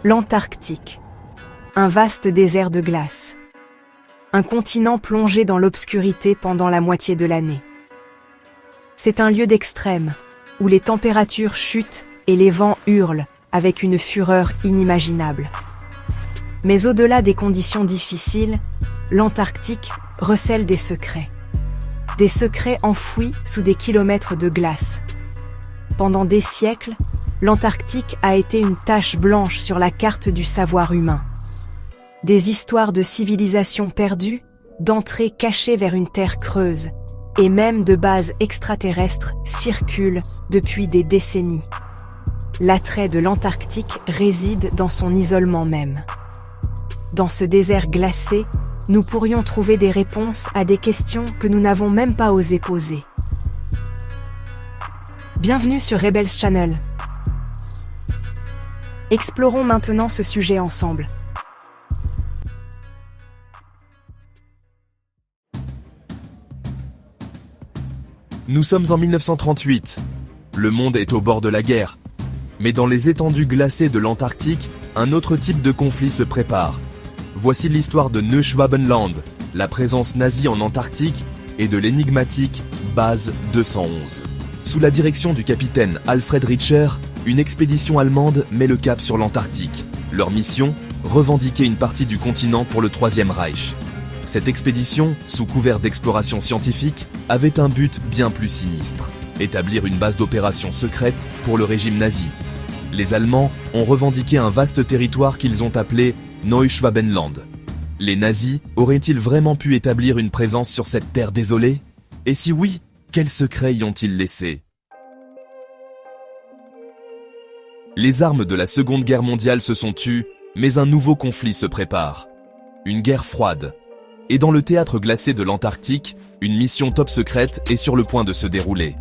L'Antarctique. Un vaste désert de glace. Un continent plongé dans l'obscurité pendant la moitié de l'année. C'est un lieu d'extrême, où les températures chutent et les vents hurlent avec une fureur inimaginable. Mais au-delà des conditions difficiles, l'Antarctique recèle des secrets. Des secrets enfouis sous des kilomètres de glace. Pendant des siècles, l'Antarctique a été une tache blanche sur la carte du savoir humain. Des histoires de civilisations perdues, d'entrées cachées vers une terre creuse, et même de bases extraterrestres circulent depuis des décennies. L'attrait de l'Antarctique réside dans son isolement même. Dans ce désert glacé, nous pourrions trouver des réponses à des questions que nous n'avons même pas osé poser. Bienvenue sur Rebels Channel. Explorons maintenant ce sujet ensemble. Nous sommes en 1938. Le monde est au bord de la guerre. Mais dans les étendues glacées de l'Antarctique, un autre type de conflit se prépare. Voici l'histoire de Neuschwabenland, la présence nazie en Antarctique, et de l'énigmatique Base 211. Sous la direction du capitaine Alfred Richer, une expédition allemande met le cap sur l'Antarctique. Leur mission, revendiquer une partie du continent pour le Troisième Reich. Cette expédition, sous couvert d'exploration scientifique, avait un but bien plus sinistre. Établir une base d'opération secrète pour le régime nazi. Les Allemands ont revendiqué un vaste territoire qu'ils ont appelé Neuschwabenland. Les nazis auraient-ils vraiment pu établir une présence sur cette terre désolée? Et si oui, quels secrets y ont-ils laissés? Les armes de la Seconde Guerre mondiale se sont tues, mais un nouveau conflit se prépare. Une guerre froide. Et dans le théâtre glacé de l'Antarctique, une mission top secrète est sur le point de se dérouler.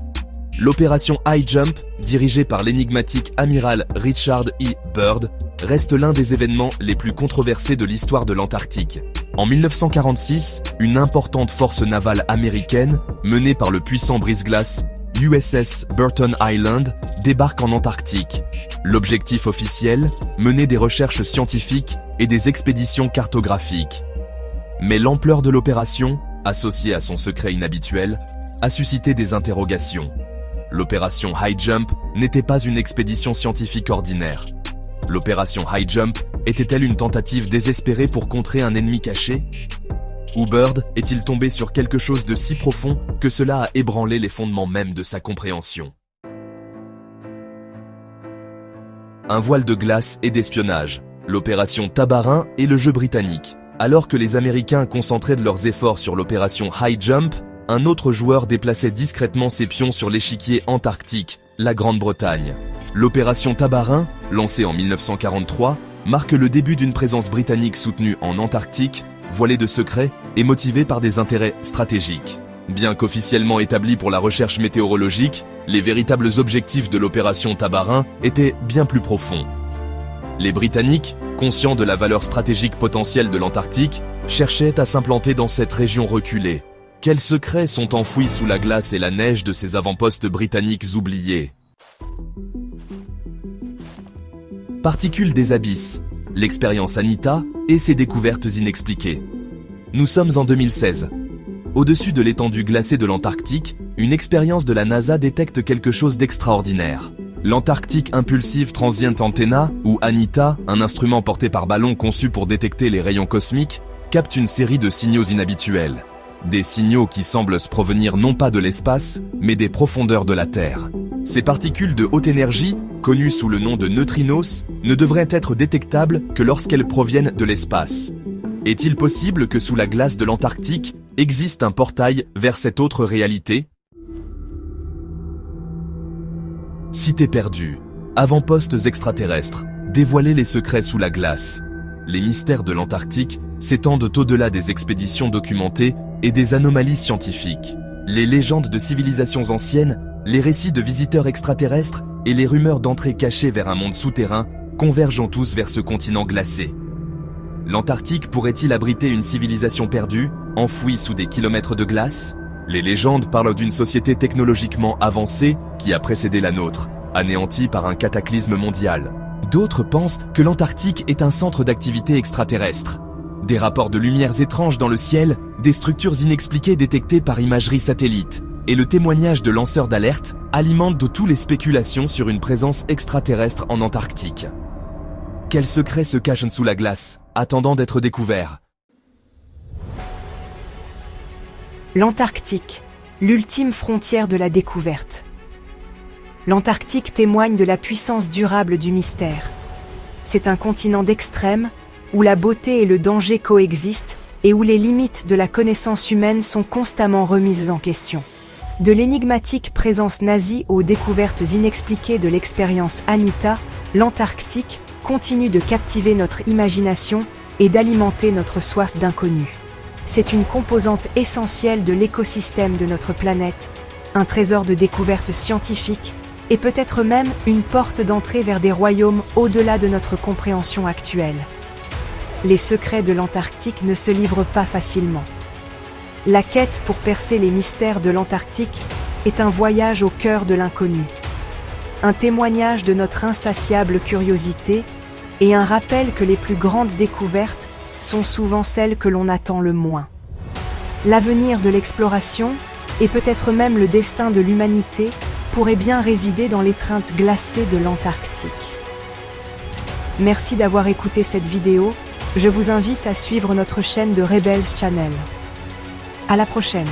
L'opération High Jump, dirigée par l'énigmatique amiral Richard E. Byrd, reste l'un des événements les plus controversés de l'histoire de l'Antarctique. En 1946, une importante force navale américaine, menée par le puissant brise-glace USS Burton Island, débarque en Antarctique. L'objectif officiel, mener des recherches scientifiques et des expéditions cartographiques. Mais l'ampleur de l'opération, associée à son secret inhabituel, a suscité des interrogations. L'opération High Jump n'était pas une expédition scientifique ordinaire. L'opération High Jump était-elle une tentative désespérée pour contrer un ennemi caché? Ou Byrd est-il tombé sur quelque chose de si profond que cela a ébranlé les fondements même de sa compréhension? Un voile de glace et d'espionnage, l'opération Tabarin et le jeu britannique. Alors que les Américains concentraient de leurs efforts sur l'opération High Jump, un autre joueur déplaçait discrètement ses pions sur l'échiquier antarctique, la Grande-Bretagne. L'opération Tabarin, lancée en 1943, marque le début d'une présence britannique soutenue en Antarctique, voilée de secrets et motivée par des intérêts stratégiques. Bien qu'officiellement établie pour la recherche météorologique, les véritables objectifs de l'opération Tabarin étaient bien plus profonds. Les Britanniques, conscients de la valeur stratégique potentielle de l'Antarctique, cherchaient à s'implanter dans cette région reculée. Quels secrets sont enfouis sous la glace et la neige de ces avant-postes britanniques oubliés? Particules des abysses, l'expérience Anita et ses découvertes inexpliquées. Nous sommes en 2016. Au-dessus de l'étendue glacée de l'Antarctique, une expérience de la NASA détecte quelque chose d'extraordinaire. L'Antarctic Impulsive Transient Antenna, ou ANITA, un instrument porté par ballon conçu pour détecter les rayons cosmiques, capte une série de signaux inhabituels. Des signaux qui semblent provenir non pas de l'espace, mais des profondeurs de la Terre. Ces particules de haute énergie, connues sous le nom de neutrinos, ne devraient être détectables que lorsqu'elles proviennent de l'espace. Est-il possible que sous la glace de l'Antarctique existe un portail vers cette autre réalité? Cité perdue, avant-postes extraterrestres, dévoiler les secrets sous la glace. Les mystères de l'Antarctique s'étendent au-delà des expéditions documentées et des anomalies scientifiques. Les légendes de civilisations anciennes, les récits de visiteurs extraterrestres et les rumeurs d'entrées cachées vers un monde souterrain convergent tous vers ce continent glacé. L'Antarctique pourrait-il abriter une civilisation perdue, enfouie sous des kilomètres de glace? Les légendes parlent d'une société technologiquement avancée qui a précédé la nôtre, anéantie par un cataclysme mondial. D'autres pensent que l'Antarctique est un centre d'activité extraterrestre. Des rapports de lumières étranges dans le ciel, des structures inexpliquées détectées par imagerie satellite, et le témoignage de lanceurs d'alerte alimentent de toutes les spéculations sur une présence extraterrestre en Antarctique. Quels secrets se cachent sous la glace, attendant d'être découverts? L'Antarctique, l'ultime frontière de la découverte. L'Antarctique témoigne de la puissance durable du mystère. C'est un continent d'extrême, où la beauté et le danger coexistent et où les limites de la connaissance humaine sont constamment remises en question. De l'énigmatique présence nazie aux découvertes inexpliquées de l'expérience Anita, l'Antarctique continue de captiver notre imagination et d'alimenter notre soif d'inconnu. C'est une composante essentielle de l'écosystème de notre planète, un trésor de découvertes scientifiques et peut-être même une porte d'entrée vers des royaumes au-delà de notre compréhension actuelle. Les secrets de l'Antarctique ne se livrent pas facilement. La quête pour percer les mystères de l'Antarctique est un voyage au cœur de l'inconnu, un témoignage de notre insatiable curiosité et un rappel que les plus grandes découvertes sont souvent celles que l'on attend le moins. L'avenir de l'exploration, et peut-être même le destin de l'humanité, pourrait bien résider dans l'étreinte glacée de l'Antarctique. Merci d'avoir écouté cette vidéo. Je vous invite à suivre notre chaîne de Rebels Channel. À la prochaine.